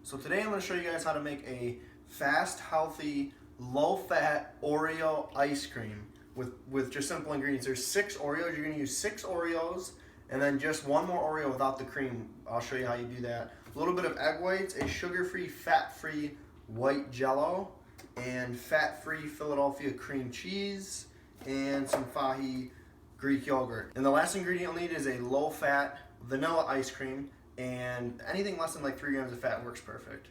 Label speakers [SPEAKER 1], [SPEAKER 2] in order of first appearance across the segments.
[SPEAKER 1] So today I'm going to show you guys how to make a fast, healthy, low-fat Oreo ice cream with just simple ingredients. There's 6 Oreos. You're going to use 6 Oreos and then just one more Oreo without the cream. I'll show you how you do that. A little bit of egg whites, a sugar-free, fat-free white Jell-O, and fat-free Philadelphia cream cheese, and some Fahi Greek yogurt. And the last ingredient you'll need is a low-fat vanilla ice cream, and anything less than like 3 grams of fat works perfect.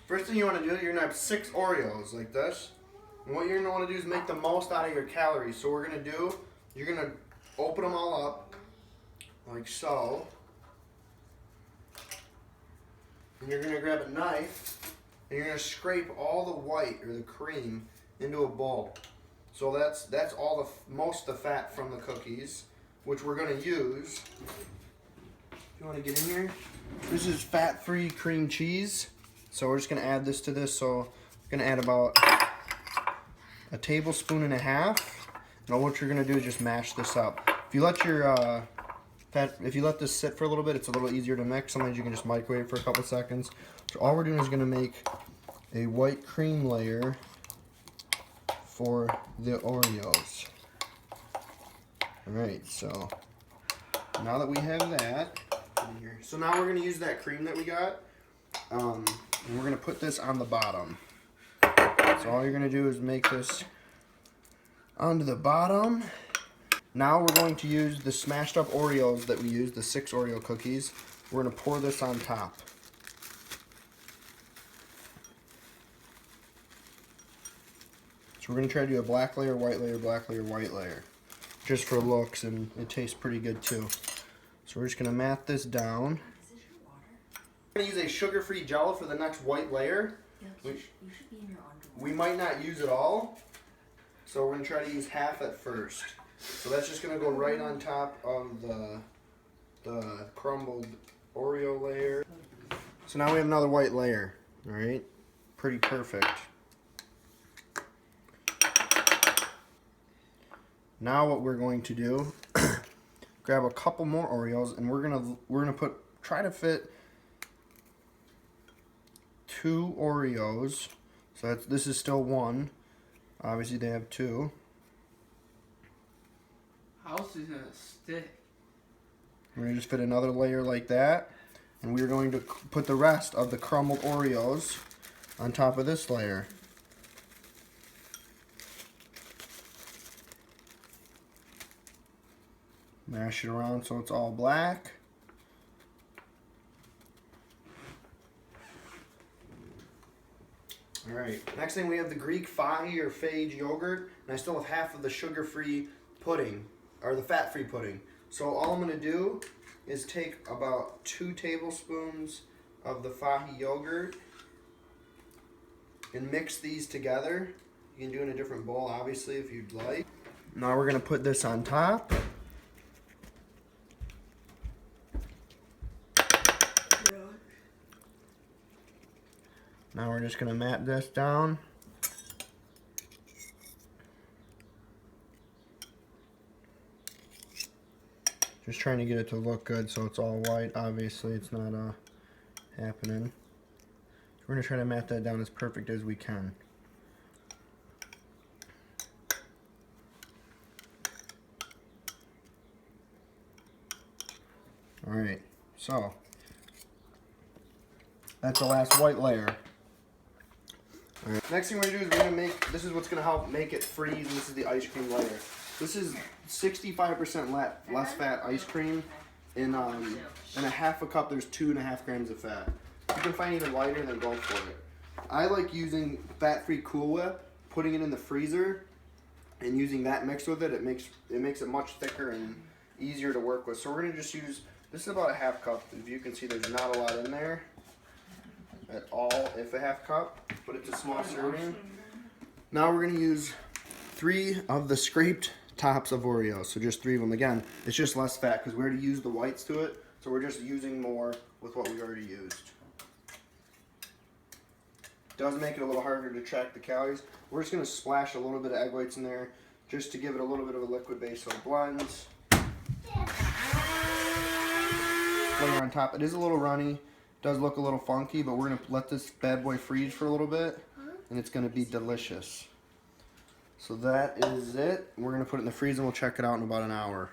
[SPEAKER 1] First thing you want to do, you're going to have 6 Oreos like this. And what you're going to want to do is make the most out of your calories. So what we're going to do, you're going to open them all up like so. And you're going to grab a knife and you're going to scrape all the white or the cream into a bowl. So that's all the most of the fat from the cookies, which we're going to use. If you want to get in here, this is fat-free cream cheese. So we're just going to add this to this. So we're going to add about a tablespoon and a half. Now what you're going to do is just mash this up. If you let your if you let this sit for a little bit, it's a little easier to mix. Sometimes you can just microwave it for a couple seconds. So all we're doing is going to make a white cream layer for the Oreos. Alright, so now that we have that, so now we're going to use that cream that we got, and we're going to put this on the bottom. So all you're going to do is make this onto the bottom. Now we're going to use the smashed up Oreos that we used, the 6 Oreo cookies. We're going to pour this on top. So we're going to try to do a black layer, white layer, black layer, white layer. Just for looks, and it tastes pretty good too. So we're just going to mat this down. We're going to use a sugar-free Jell-O for the next white layer. We might not use it all, so we're going to try to use half at first. So that's just going to go right on top of the crumbled Oreo layer. So now we have another white layer, all right? Pretty perfect. Now what we're going to do, grab a couple more Oreos, and we're gonna try to fit 2 Oreos. So this is still 1. Obviously they have 2.
[SPEAKER 2] How else is it gonna stick?
[SPEAKER 1] We're gonna just fit another layer like that, and we're going to put the rest of the crumbled Oreos on top of this layer. Mash it around so it's all black. Alright, next thing we have the Greek Fahi or Phage yogurt, and I still have half of the sugar-free pudding, or the fat-free pudding. So all I'm going to do is take about 2 tablespoons of the Fahi yogurt and mix these together. You can do it in a different bowl, obviously, if you'd like. Now we're going to put this on top. Now we're just going to mat this down. Just trying to get it to look good so it's all white. Obviously it's not happening. So we're going to try to mat that down as perfect as we can. Alright, so that's the last white layer. Alright. Next thing we're going to do is we're going to make, this is what's going to help make it freeze, and this is the ice cream layer. This is 65% less fat ice cream. In a half a cup, there's 2.5 grams of fat. If you can find even lighter, then go for it. I like using fat-free Cool Whip, putting it in the freezer, and using that mixed with it. It makes it much thicker and easier to work with. So we're going to just use, this is about a half cup. If you can see, there's not a lot in there at all, if a half cup, but it's a small serving. Now we're going to use 3 of the scraped tops of Oreos, so just 3 of them. Again, it's just less fat because we already used the whites to it, so we're just using more with what we already used. Does make it a little harder to track the calories. We're just going to splash a little bit of egg whites in there just to give it a little bit of a liquid base so it blends. layer on top. It is a little runny, does look a little funky, but we're gonna let this bad boy freeze for a little bit, and it's gonna be delicious. So that is it. We're gonna put it in the freezer and we'll check it out in about an hour.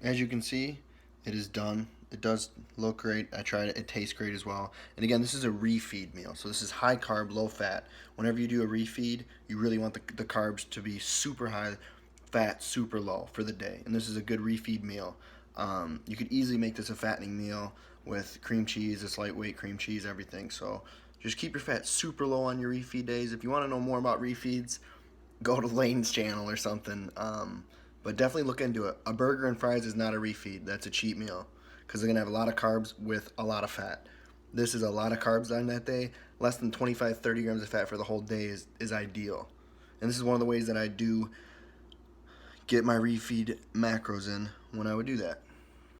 [SPEAKER 1] As you can see, it is done. It does look great. I tried it. It tastes great as well. And again, this is a refeed meal. So this is high carb, low fat. Whenever you do a refeed, you really want the carbs to be super high, fat super low for the day. And this is a good refeed meal. You could easily make this a fattening meal with cream cheese, this lightweight cream cheese, everything. So just keep your fat super low on your refeed days. If you want to know more about refeeds, go to Lane's channel or something. But definitely look into it. A burger and fries is not a refeed. That's a cheat meal because they're going to have a lot of carbs with a lot of fat. This is a lot of carbs on that day. Less than 25, 30 grams of fat for the whole day is ideal. And this is one of the ways that I do get my refeed macros in when I would do that.